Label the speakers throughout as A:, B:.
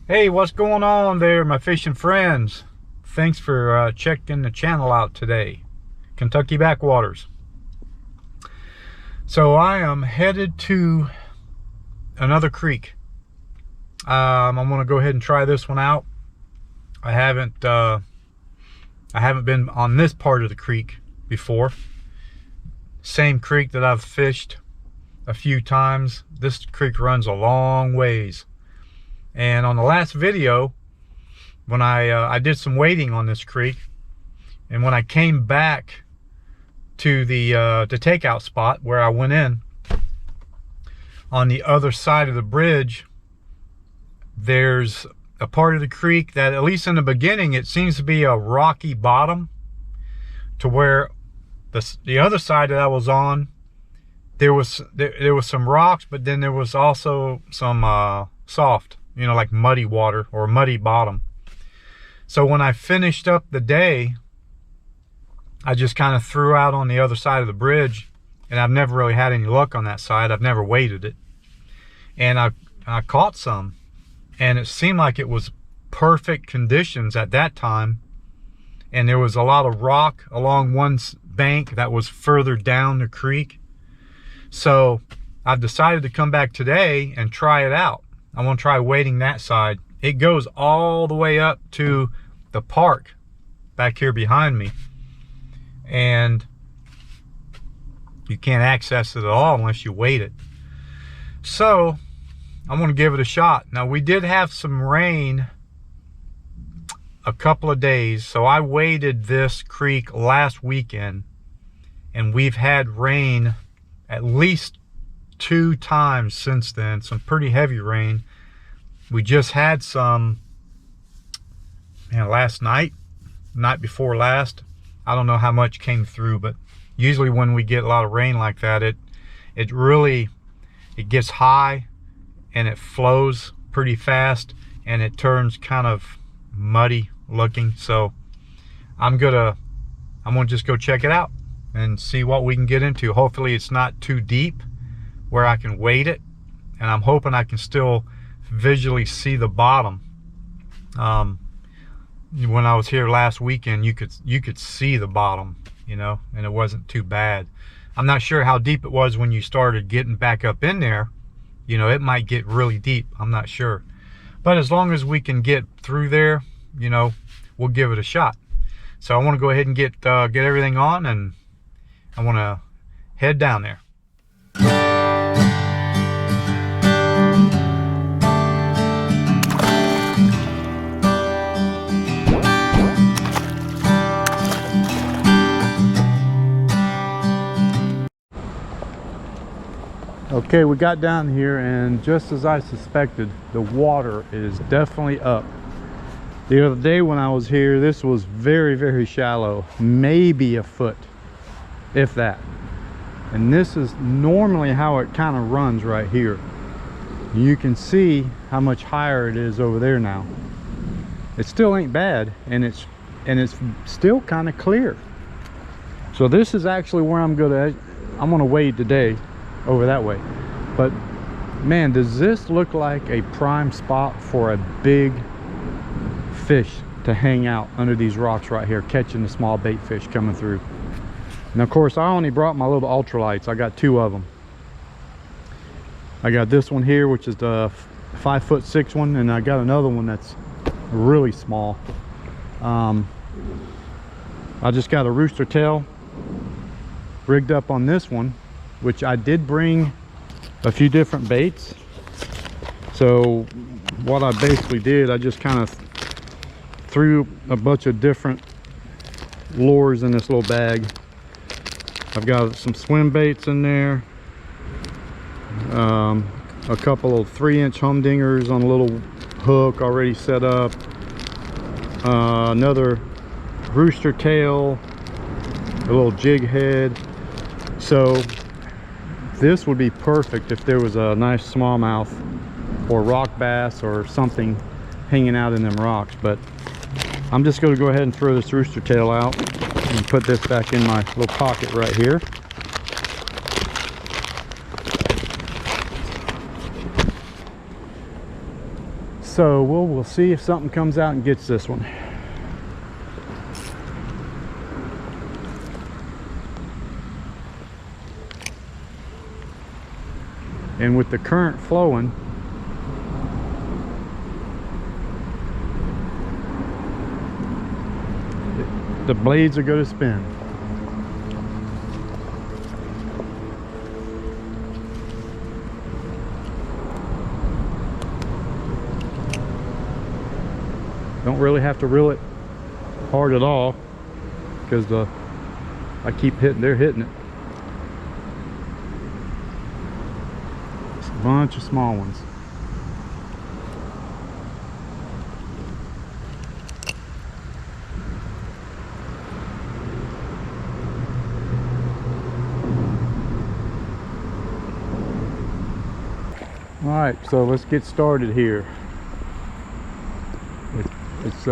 A: Hey, what's going on there, my fishing friends? Thanks for checking the channel out today. Kentucky Backwaters. So I am headed to another creek. I'm gonna go ahead and try this one out. I haven't been on this part of the creek before. Same creek that I've fished a few times. This creek runs a long ways. And on the last video, when I did some wading on this creek, and when I came back to the takeout spot where I went in, on the other side of the bridge, there's a part of the creek that, at least in the beginning, it seems to be a rocky bottom, to where the other side that I was on, there was some rocks, but then there was also some soft, you know, like muddy water or muddy bottom. So when I finished up the day, I just kind of threw out on the other side of the bridge, and I've never really had any luck on that side. I've never waded it, and I caught some, and it seemed like it was perfect conditions at that time, and there was a lot of rock along one bank that was further down the creek. So I've decided to come back today and try it out. I want to try wading that side. It goes all the way up to the park back here behind me, and you can't access it at all unless you wade it. So I'm going to give it a shot. Now, we did have some rain a couple of days, so I waded this creek last weekend, and we've had rain at least 2 times since then, some pretty heavy rain. We just had some, man, last night before last. I don't know how much came through, but usually when we get a lot of rain like that, it gets high and it flows pretty fast, and it turns kind of muddy looking. So I'm gonna just go check it out and see what we can get into. Hopefully it's not too deep where I can wade it, and I'm hoping I can still visually see the bottom. When I was here last weekend, you could see the bottom, you know, and it wasn't too bad. I'm not sure how deep it was when you started getting back up in there. You know, it might get really deep, I'm not sure, but as long as we can get through there, you know, we'll give it a shot. So I want to go ahead and get everything on, and I want to head down there. Okay, we got down here, and just as I suspected, the water is definitely up. The other day when I was here, this was very, very shallow, maybe a foot, if that. And this is normally how it kind of runs right here. You can see how much higher it is over there now. It still ain't bad, and it's still kind of clear. So this is actually where I'm gonna wade today, over that way. But man, does this look like a prime spot for a big fish to hang out under these rocks right here, catching the small bait fish coming through. And of course, I only brought my little ultralights. I got 2 of them. I got this one here, which is the 5'6" one, and I got another one that's really small. I just got a rooster tail rigged up on this one, which I did bring a few different baits. So what I basically did, I just kind of threw a bunch of different lures in this little bag. I've got some swim baits in there, a couple of 3-inch humdingers on a little hook already set up, another rooster tail, a little jig head. So this would be perfect if there was a nice smallmouth or rock bass or something hanging out in them rocks. But I'm just going to go ahead and throw this rooster tail out and put this back in my little pocket right here. So we'll see if something comes out and gets this one. And with the current flowing, the blades are going to spin. Don't really have to reel it hard at all because I keep hitting, they're hitting it. It's a bunch of small ones. All right, so let's get started here. It's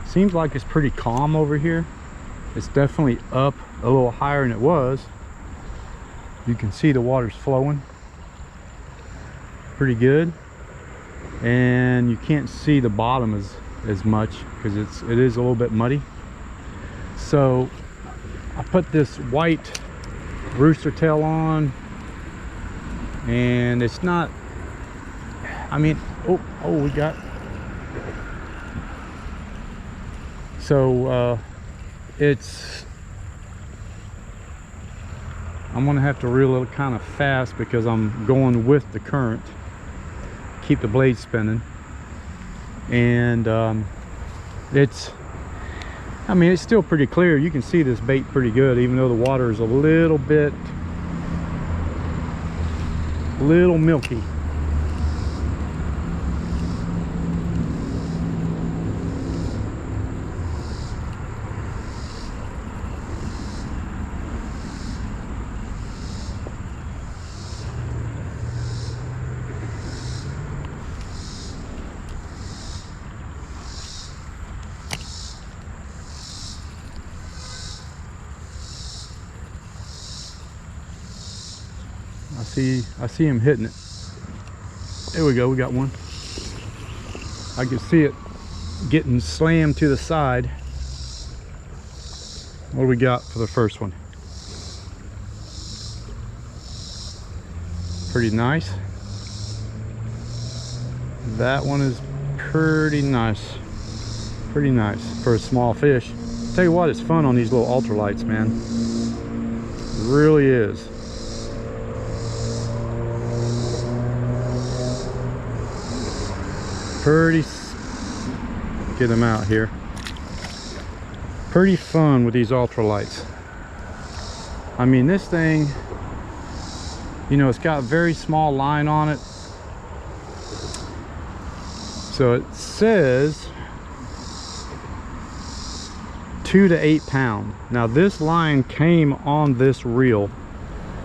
A: seems like it's pretty calm over here. It's definitely up a little higher than it was. You can see the water's flowing pretty good, and you can't see the bottom as much because it is a little bit muddy. So I put this white rooster tail on, and it's not, I mean, oh we got, so I'm gonna have to reel it kind of fast because I'm going with the current, keep the blade spinning. And it's still pretty clear. You can see this bait pretty good, even though the water is a little milky. I see him hitting it. There we go, we got one. I can see it getting slammed to the side. What do we got for the first one? Pretty nice. That one is pretty nice. Pretty nice for a small fish. Tell you what, it's fun on these little ultralights, man. It really is. Get them out here. Pretty fun with these ultralights. I mean, this thing, you know, it's got a very small line on it. So it says 2 to 8 pound. Now this line came on this reel.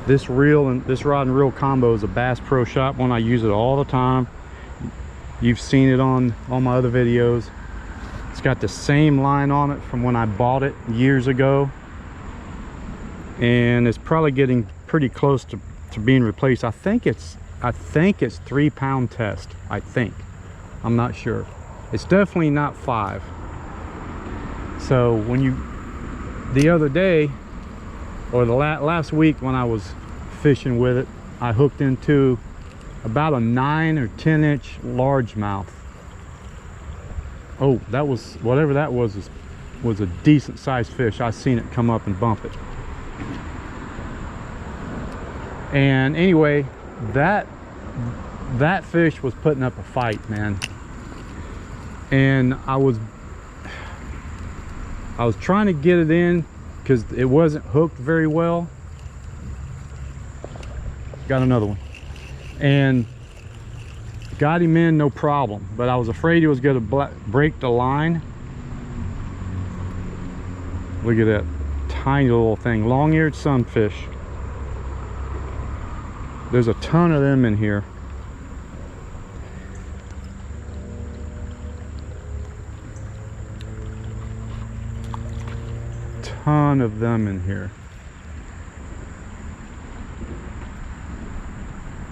A: This reel and this rod and reel combo is a Bass Pro Shop one. I use it all the time. You've seen it on all my other videos. It's got the same line on it from when I bought it years ago, and it's probably getting pretty close to being replaced. I think it's 3 pound test. I think, I'm not sure. It's definitely not 5. So when the other day, or the last week when I was fishing with it, I hooked into about a 9 or 10 inch largemouth. Oh, that was, whatever that was a decent sized fish. I seen it come up and bump it. And anyway, that fish was putting up a fight, man. And I was trying to get it in because it wasn't hooked very well. Got another one. And got him in, no problem, but I was afraid he was going to break the line. Look at that tiny little thing, long-eared sunfish. There's a ton of them in here. Ton of them in here.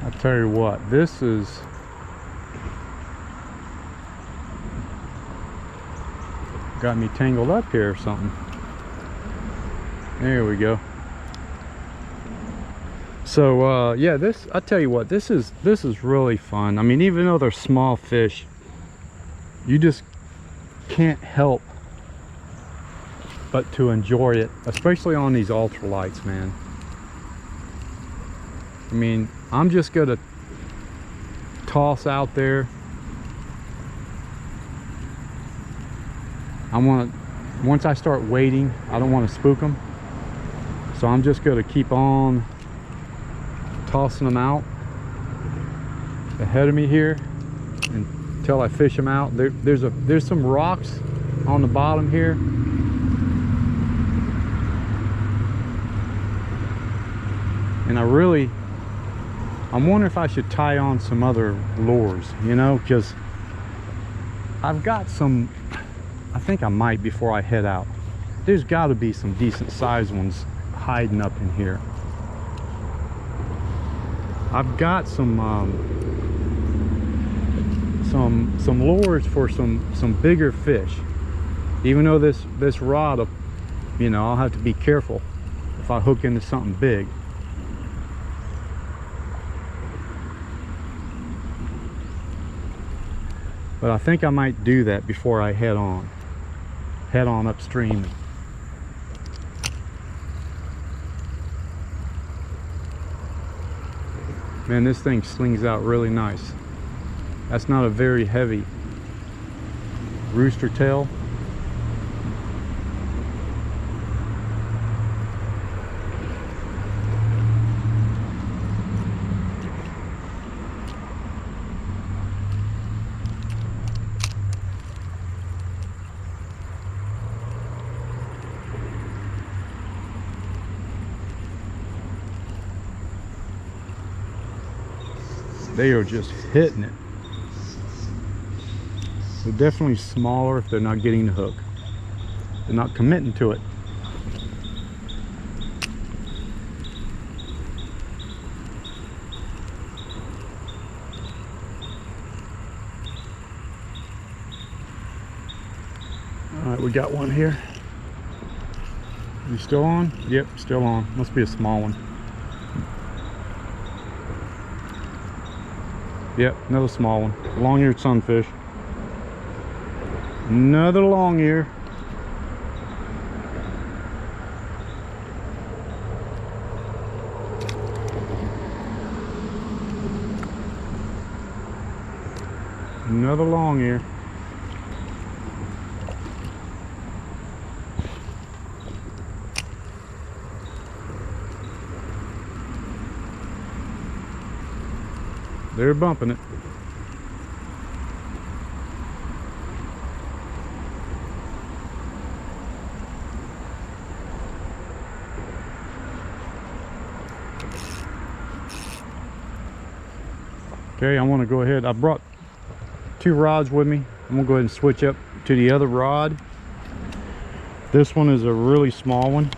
A: I tell you what, this is got me tangled up here or something. There we go. So yeah, this, I tell you what, this is really fun. I mean, even though they're small fish, you just can't help but to enjoy it, especially on these ultralights, man. I mean, I'm just gonna toss out there. Once I start waiting, I don't want to spook them, so I'm just going to keep on tossing them out ahead of me here until I fish them out. There's some rocks on the bottom here, and I'm wondering if I should tie on some other lures, you know, because I've got some. I think I might before I head out. There's got to be some decent sized ones hiding up in here. I've got some lures for some bigger fish. Even though this rod, you know, I'll have to be careful if I hook into something big. But I think I might do that before I head on upstream. Man, this thing slings out really nice. That's not a very heavy rooster tail. They are just hitting it. They're definitely smaller if they're not getting the hook. They're not committing to it. All right, we got one here. You still on? Yep, still on. Must be a small one. Yep, another small one. Longear Sunfish. Another longear. Another longear. They're bumping it. Okay, I want to go ahead. I brought 2 rods with me. I'm gonna go ahead and switch up to the other rod. This one is a really small one.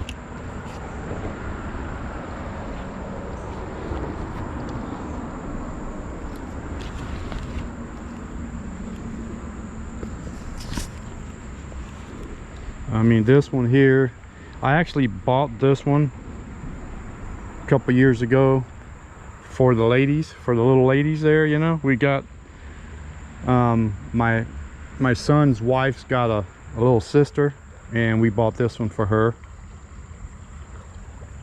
A: I mean, this one here, I actually bought this one a couple years ago for the ladies, for the little ladies there, you know. We got my son's wife's got a little sister, and we bought this one for her,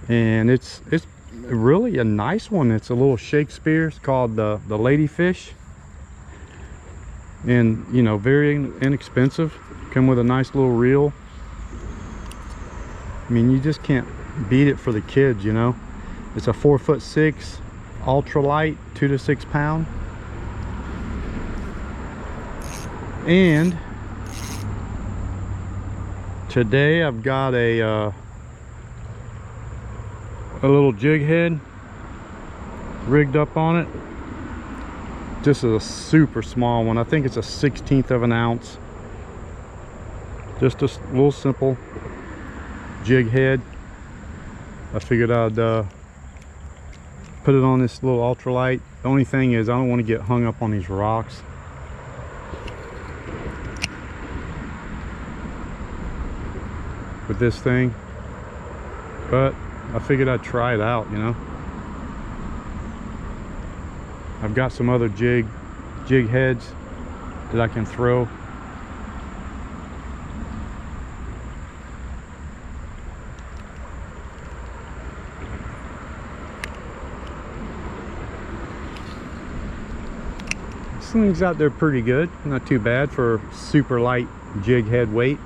A: and it's really a nice one. It's a little Shakespeare. It's called the ladyfish, and you know, very inexpensive. Come with a nice little reel. I mean, you just can't beat it for the kids, you know. It's a 4'6" ultralight, 2 to 6 pound. And today I've got a little jig head rigged up on it. This is a super small one. I think it's a 1/16 of an ounce. Just a little simple jig head. I figured I'd put it on this little ultralight. The only thing is, I don't want to get hung up on these rocks. with this thing, but I figured I'd try it out, you know. I've got some other jig heads that I can throw. This thing's out there pretty good, not too bad for super light jig head weight.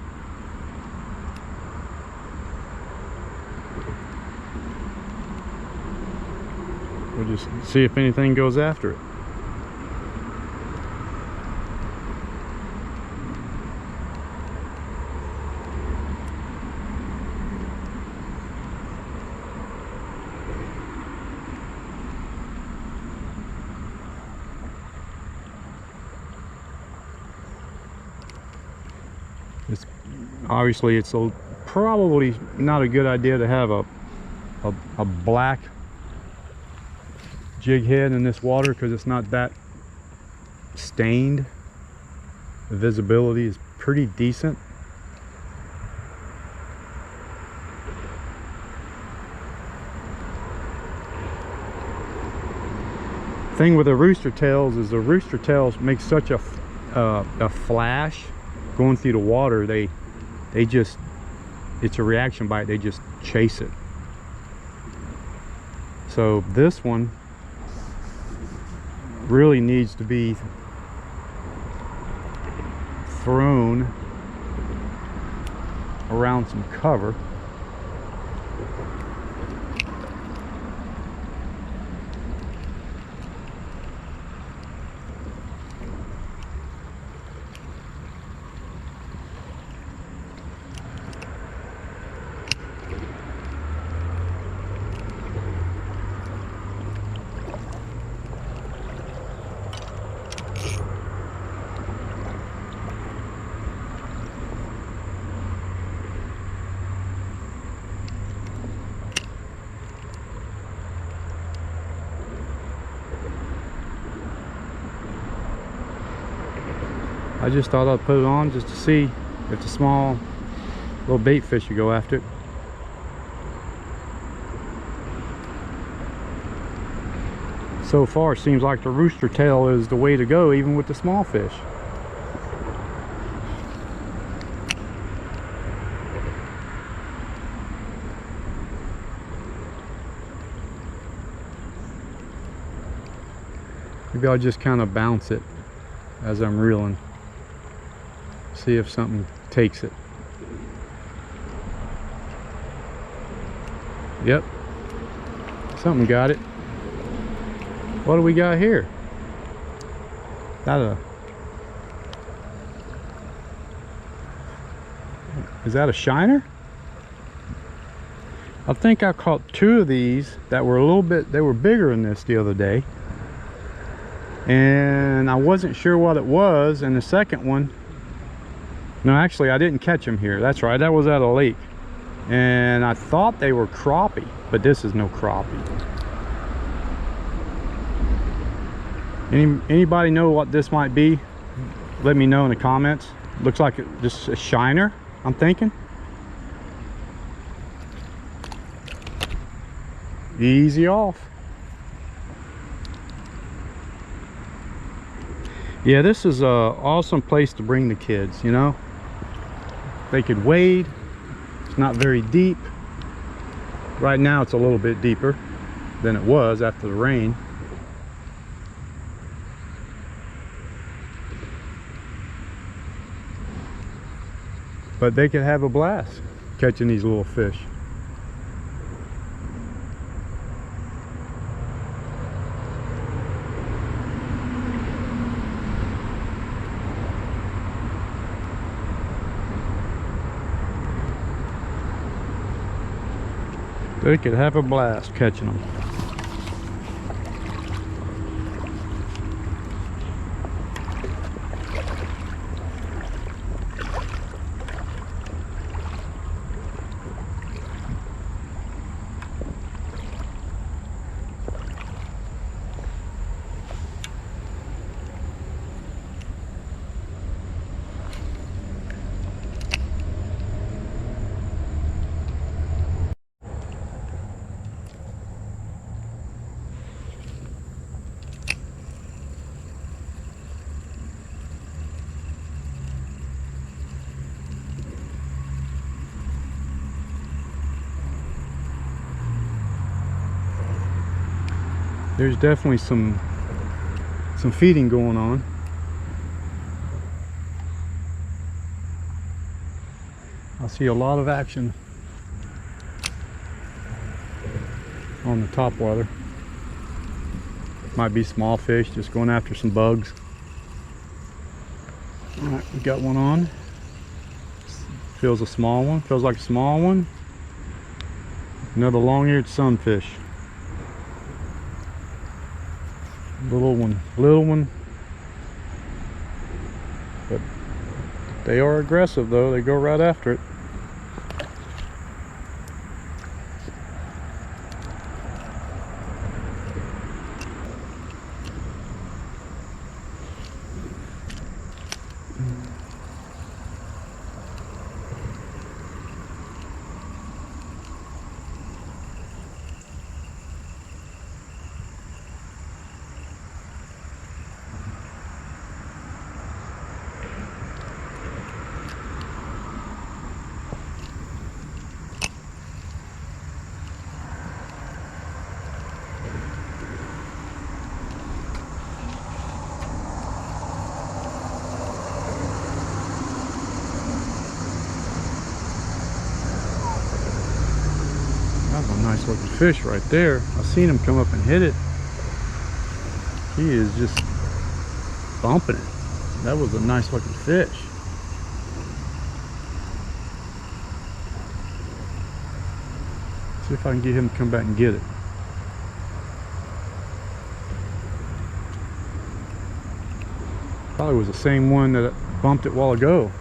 A: We'll just see if anything goes after it. Obviously it's probably not a good idea to have a black jig head in this water because it's not that stained. The visibility is pretty decent. Thing with the rooster tails is the rooster tails make such a flash going through the water. They just, it's a reaction bite, they just chase it. So this one really needs to be thrown around some cover. I just thought I'd put it on just to see if the small little bait fish would go after it. So far it seems like the rooster tail is the way to go, even with the small fish. Maybe I'll just kind of bounce it as I'm reeling. See if something takes it. Yep, something got it. What do we got here? Is that a shiner? I think I caught two of these that were a little bit, they were bigger than this the other day, and I wasn't sure what it was. And the second one, no, actually I didn't catch them here. That's right, that was at a lake, and I thought they were crappie, but this is no crappie. Anybody know what this might be? Let me know in the comments. Looks like just a shiner, I'm thinking. Easy off. Yeah, this is an awesome place to bring the kids, you know. They could wade. It's not very deep. Right now it's a little bit deeper than it was after the rain. But they could have a blast catching these little fish. They could have a blast catching them. There's definitely some feeding going on. I see a lot of action on the top water. Might be small fish just going after some bugs. Alright, we got one on. Feels a small one, feels like a small one. Another long-eared sunfish. Little one. But they are aggressive though, they go right after it. That's a nice looking fish right there. I seen him come up and hit it. He is just bumping it. That was a nice looking fish. See if I can get him to come back and get it. Probably was the same one that bumped it a while ago.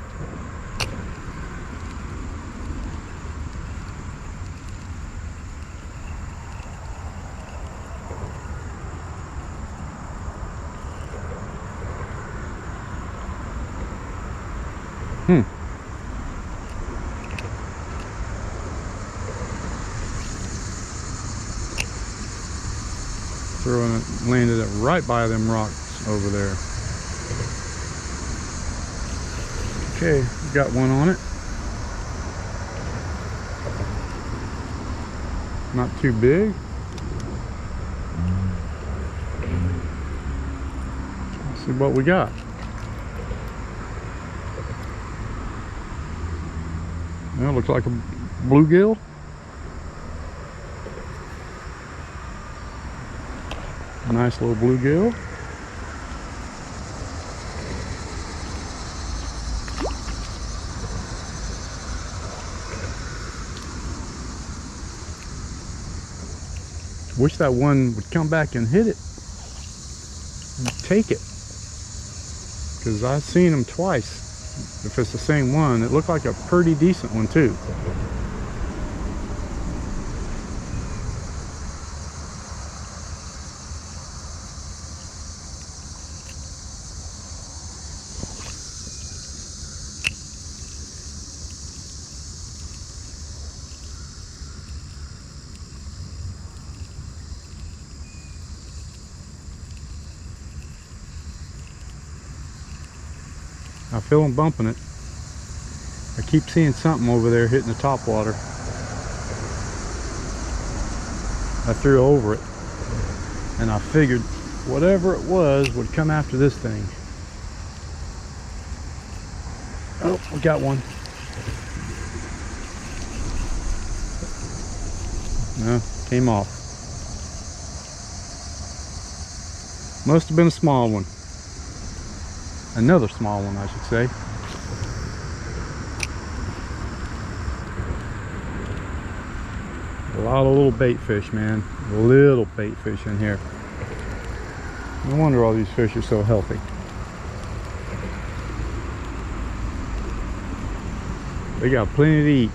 A: Throwing it, landed it right by them rocks over there. Okay, got one on it. Not too big. Let's see what we got. Well, looks like a bluegill. Nice little bluegill. Wish that one would come back and hit it and take it, because I've seen them twice. If it's the same one, it looked like a pretty decent one too. I feel them bumping it. I keep seeing something over there hitting the top water. I threw over it, and I figured whatever it was would come after this thing. Oh, we got one. No, came off. Must have been a small one. Another small one, I should say. A lot of little bait fish, man. Little bait fish in here. No wonder all these fish are so healthy. They got plenty to eat.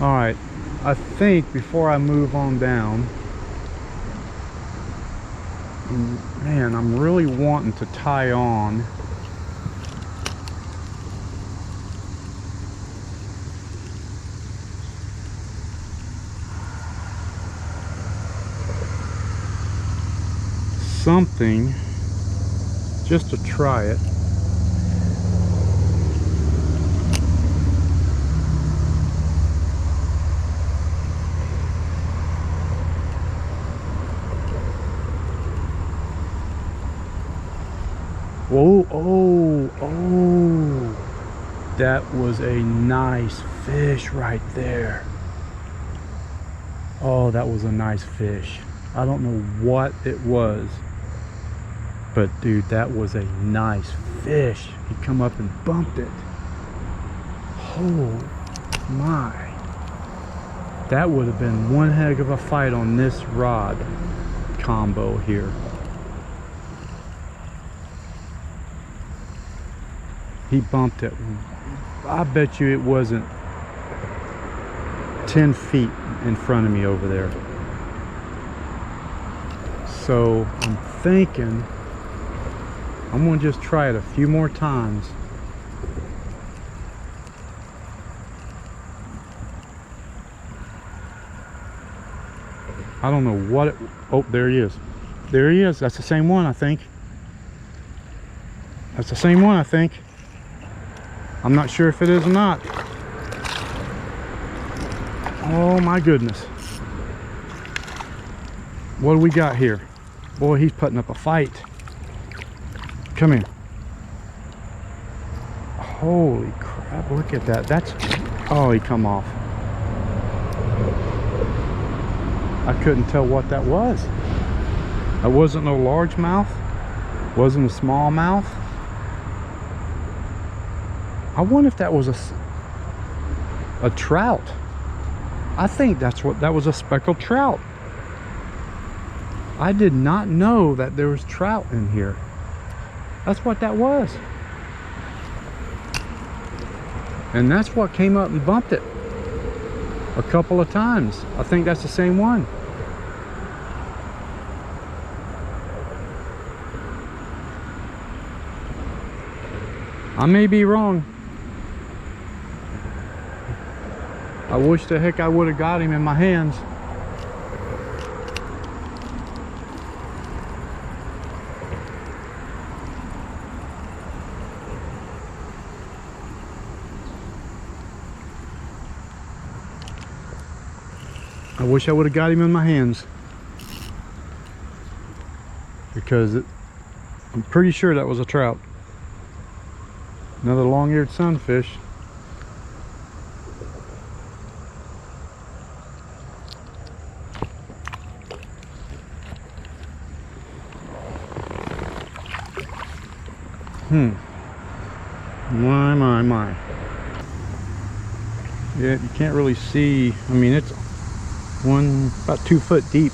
A: Alright, I think before I move on down, man, I'm really wanting to tie on something just to try it. Whoa, oh, oh. That was a nice fish right there. Oh, that was a nice fish. I don't know what it was, but dude, that was a nice fish. He come up and bumped it. Oh my. That would have been one heck of a fight on this rod combo here. He bumped it. I bet you it wasn't 10 feet in front of me over there. So I'm thinking I'm gonna just try it a few more times. I don't know what it, oh, there he is. There he is. That's the same one, I think. That's the same one, I think. I'm not sure if it is or not. Oh my goodness. What do we got here? Boy, he's putting up a fight. Come here. Holy crap, look at that. That's, oh, he come off. I couldn't tell what that was. That wasn't no largemouth. Wasn't a smallmouth. I wonder if that was a trout. I think that's what that was, a speckled trout. I did not know that there was trout in here. That's what that was. And that's what came up and bumped it a couple of times. I think that's the same one. I may be wrong. I wish the heck I would have got him in my hands. I wish I would have got him in my hands, because I'm pretty sure that was a trout. Another long-eared sunfish. My. Yeah, you can't really see. I mean, it's about 2 foot deep.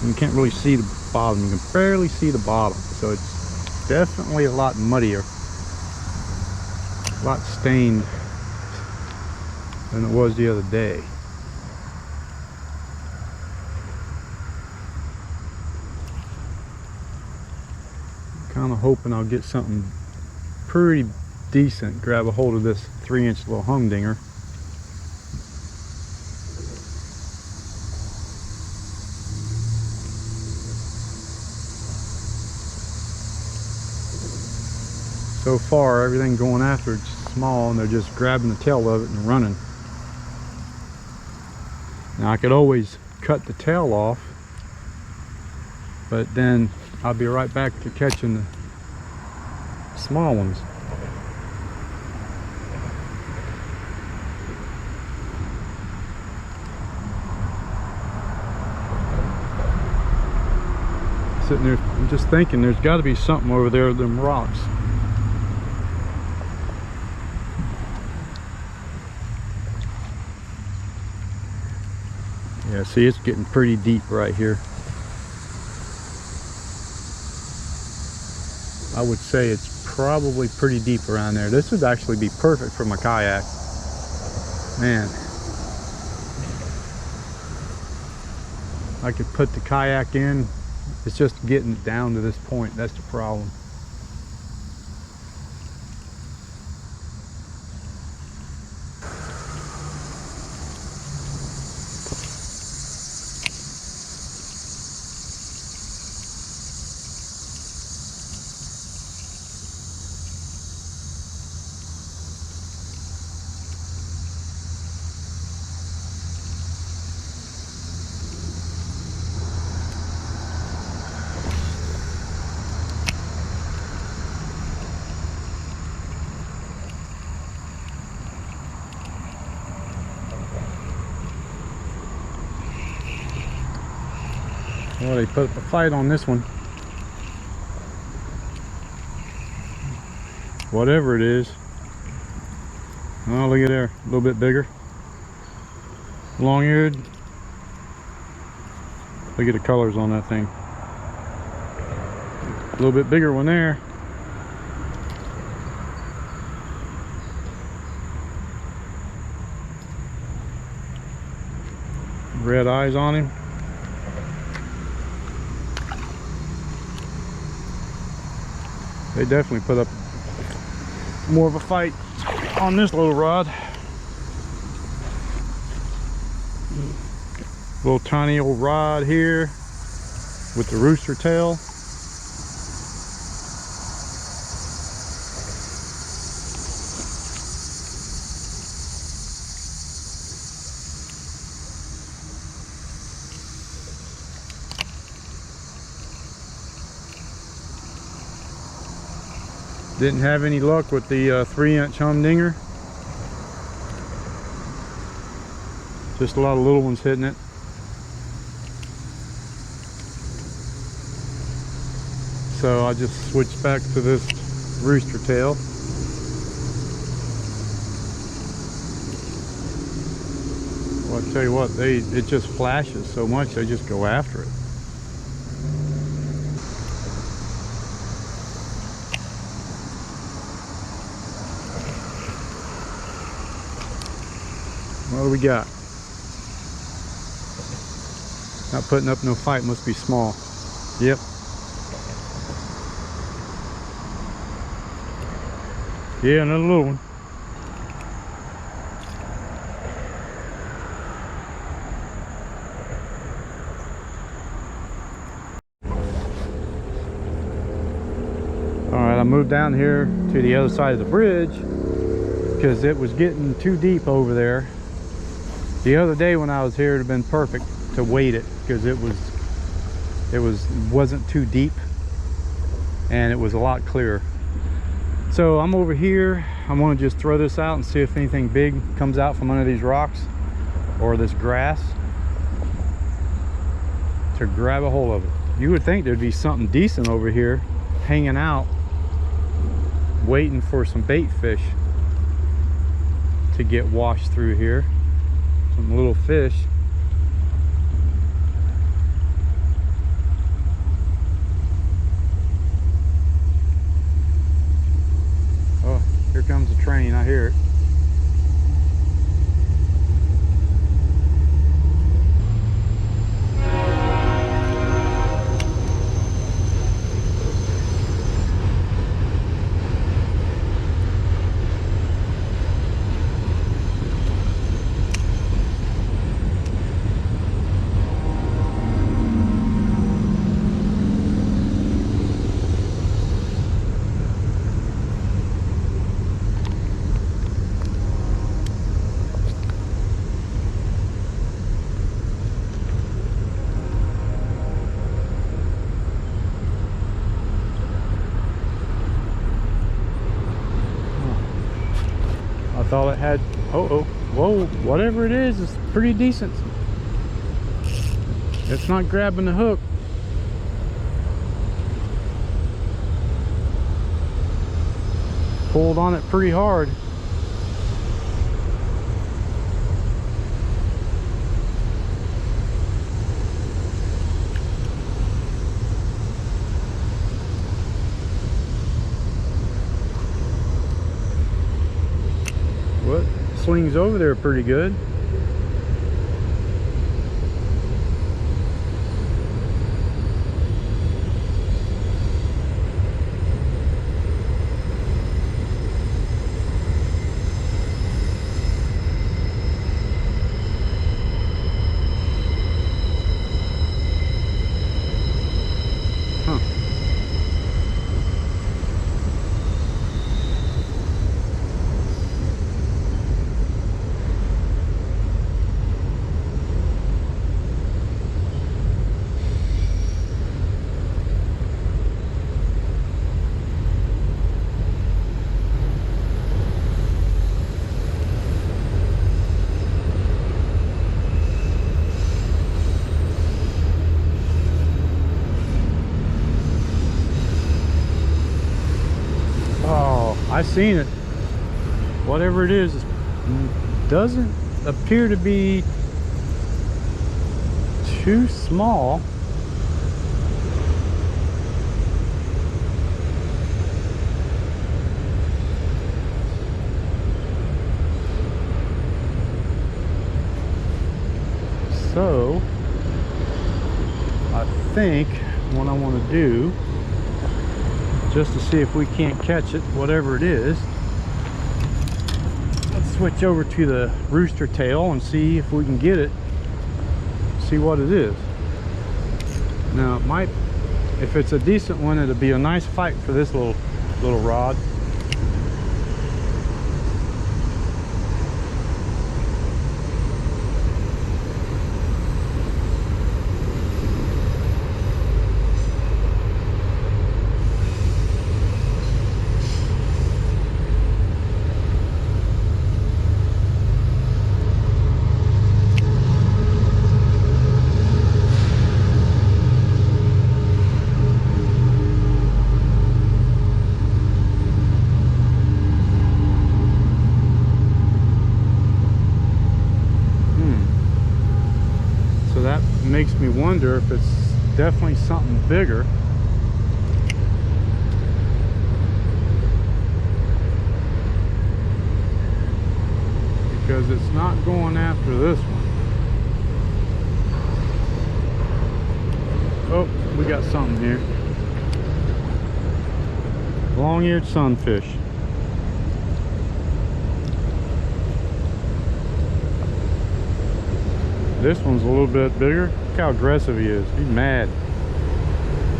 A: You can't really see the bottom. You can barely see the bottom. So it's definitely a lot muddier, a lot stained than it was the other day. Kind of hoping I'll get something pretty decent, grab a hold of this 3-inch little humdinger. So far, everything going after it's small, and they're just grabbing the tail of it and running. Now I could always cut the tail off, but then I'll be right back to catching the small ones. Sitting there, I'm just thinking there's got to be something over there with them rocks. Yeah, see, it's getting pretty deep right here. I would say it's probably pretty deep around there. This would actually be perfect for my kayak. Man, I could put the kayak in. It's just getting down to this point. That's the problem. Somebody put up a fight on this one. Whatever it is. Oh, look at there. A little bit bigger. Long-eared. Look at the colors on that thing. A little bit bigger one there. Red eyes on him. They definitely put up more of a fight on this little rod. Little tiny old rod here with the rooster tail. Didn't have any luck with the 3-inch humdinger. Just a lot of little ones hitting it. So I just switched back to this rooster tail. Well, I tell you what, it just flashes so much they just go after it. What do we got? Not putting up no fight, must be small. Yep. Yeah, another little one. Alright, I moved down here to the other side of the bridge because it was getting too deep over there. The other day when I was here, it would have been perfect to wait it because it wasn't too deep and it was a lot clearer. So I'm over here. I'm going to just throw this out and see if anything big comes out from under these rocks or this grass to grab a hold of it. You would think there'd be something decent over here hanging out waiting for some bait fish to get washed through here. Some little fish. Oh, here comes the train. I hear it. Thought it had, whoa, whatever it is pretty decent. It's not grabbing the hook. Pulled on it pretty hard. What? Slings over there pretty good.
B: I seen it. Whatever it is, doesn't appear to be too small. So I think what I want to do, just to see if we can't catch it, whatever it is, let's switch over to the rooster tail and see if we can get it, see what it is. Now it might, if it's a decent one, it'll be a nice fight for this little rod. Makes me wonder if it's definitely something bigger. Because it's not going after this one. Oh, we got something here. Long-eared sunfish. This one's a little bit bigger. Look how aggressive he is. He's mad.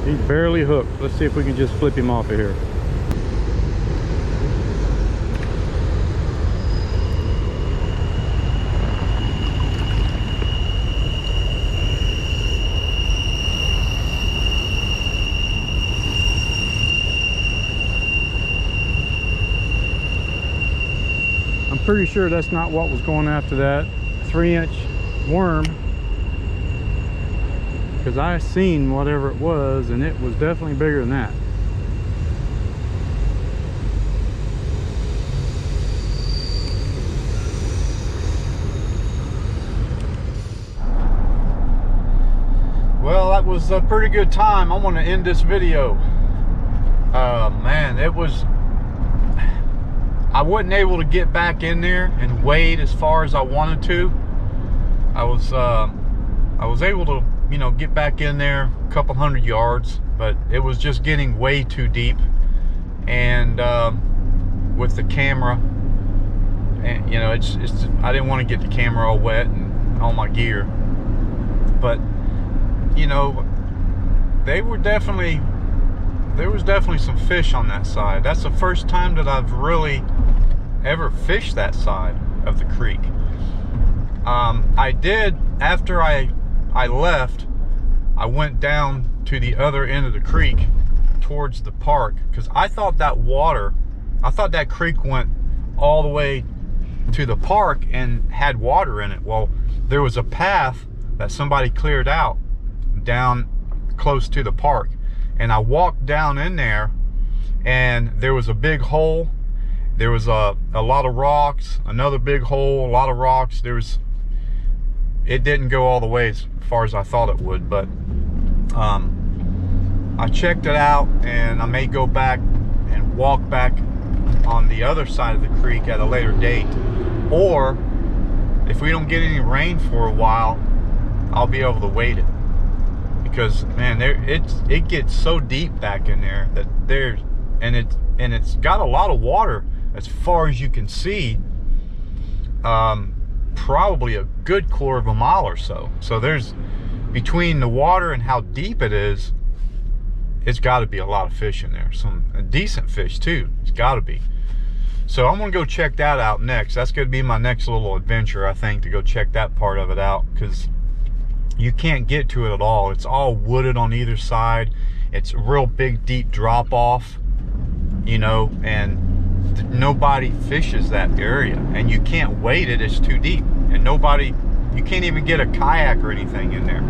B: He's barely hooked. Let's see if we can just flip him off of here. I'm pretty sure that's not what was going after that 3-inch worm, because I seen whatever it was and it was definitely bigger than that. Well, that was a pretty good time. I want to end this video. Man, it was, I wasn't able to get back in there and wade as far as I wanted to. I was able to, you know, get back in there a couple hundred yards, but it was just getting way too deep. And with the camera, and you know, it's I didn't want to get the camera all wet and all my gear. But you know, there was definitely some fish on that side. That's the first time that I've really ever fished that side of the creek. I did, after I left, I went down to the other end of the creek towards the park, because I thought that creek went all the way to the park and had water in it. Well, there was a path that somebody cleared out down close to the park, and I walked down in there and there was a big hole. There was a lot of rocks, another big hole, a lot of rocks. It didn't go all the way as far as I thought it would, but I checked it out, and I may go back and walk back on the other side of the creek at a later date, or if we don't get any rain for a while, I'll be able to wade it, because man, it gets so deep back in there that it's got a lot of water as far as you can see. Probably a good quarter of a mile or so. So there's, between the water and how deep it is, it's got to be a lot of fish in there. Some decent fish too. It's got to be. So I'm gonna go check that out next. That's gonna be my next little adventure, I think, to go check that part of it out, because you can't get to it at all. It's all wooded on either side. It's a real big deep drop off, you know, and nobody fishes that area, and you can't wade it. It's too deep, and you can't even get a kayak or anything in there.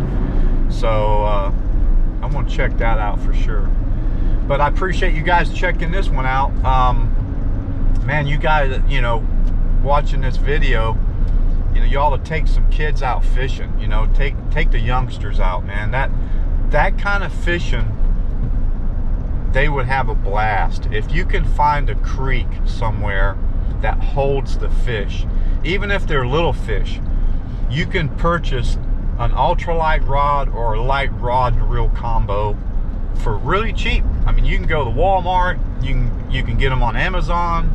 B: So I'm gonna check that out for sure. But I appreciate you guys checking this one out. man, you guys, you know, watching this video, you know, you ought to take some kids out fishing. You know, take the youngsters out, man. That kind of fishing, they would have a blast. If you can find a creek somewhere that holds the fish, even if they're little fish, you can purchase an ultralight rod or a light rod and reel combo for really cheap. I mean, you can go to Walmart, you can get them on Amazon,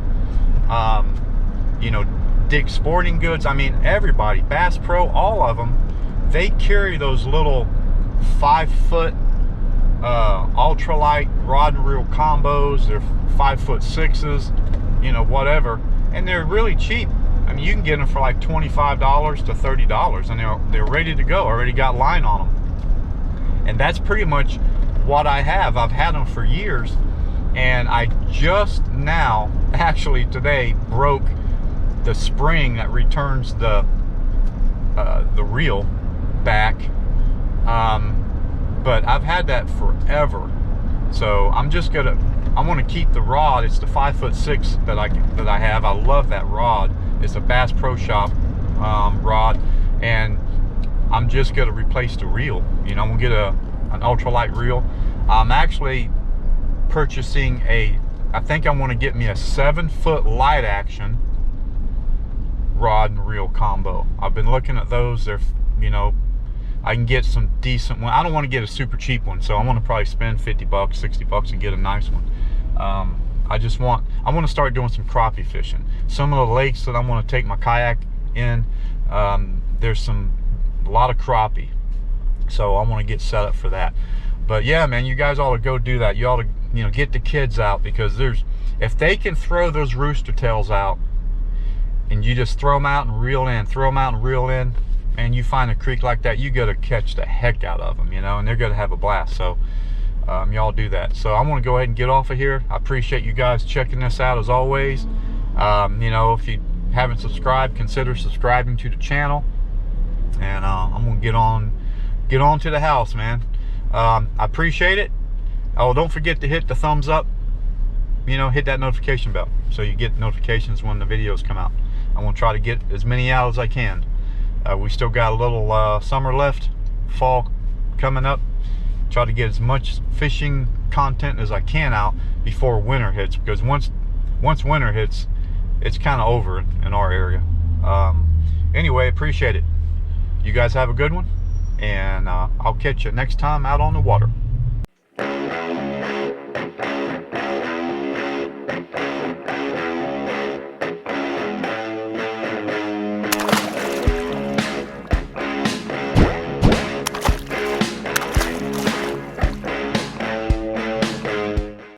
B: you know, Dick's Sporting Goods. I mean, everybody, Bass Pro, all of them, they carry those little 5-foot ultralight rod and reel combos. They're 5'6", you know, whatever, and they're really cheap. I mean, you can get them for like $25 to $30, and they're ready to go. Already got line on them, and that's pretty much what I have. I've had them for years, and I just now, actually today, broke the spring that returns the reel back. But I've had that forever, so I want to keep the rod. It's the 5'6" that I have. I love that rod. It's a Bass Pro Shop rod, and I'm just gonna replace the reel. You know, I'm gonna get an ultralight reel. I'm actually purchasing I think I want to get me a 7-foot light action rod and reel combo. I've been looking at those. They're, you know, I can get some decent one. I don't want to get a super cheap one, so I want to probably spend $50, $60 and get a nice one. I want to start doing some crappie fishing. Some of the lakes that I want to take my kayak in, there's a lot of crappie, so I want to get set up for that. But yeah, man, you guys ought to go do that. You ought to, you know, get the kids out, because if they can throw those rooster tails out, and you just throw them out and reel in, throw them out and reel in, and you find a creek like that, you got to catch the heck out of them, you know, and they're going to have a blast. So y'all do that. So I want to go ahead and get off of here. I appreciate you guys checking this out as always. You know, if you haven't subscribed, consider subscribing to the channel, and I'm gonna get on to the house, man. I appreciate it. Oh, don't forget to hit the thumbs up, you know, hit that notification bell so you get notifications when the videos come out. I'm gonna try to get as many out as I can. We still got a little summer left, fall coming up. Try to get as much fishing content as I can out before winter hits, because once winter hits, it's kind of over in our area. Anyway, appreciate it. You guys have a good one, and I'll catch you next time out on the water.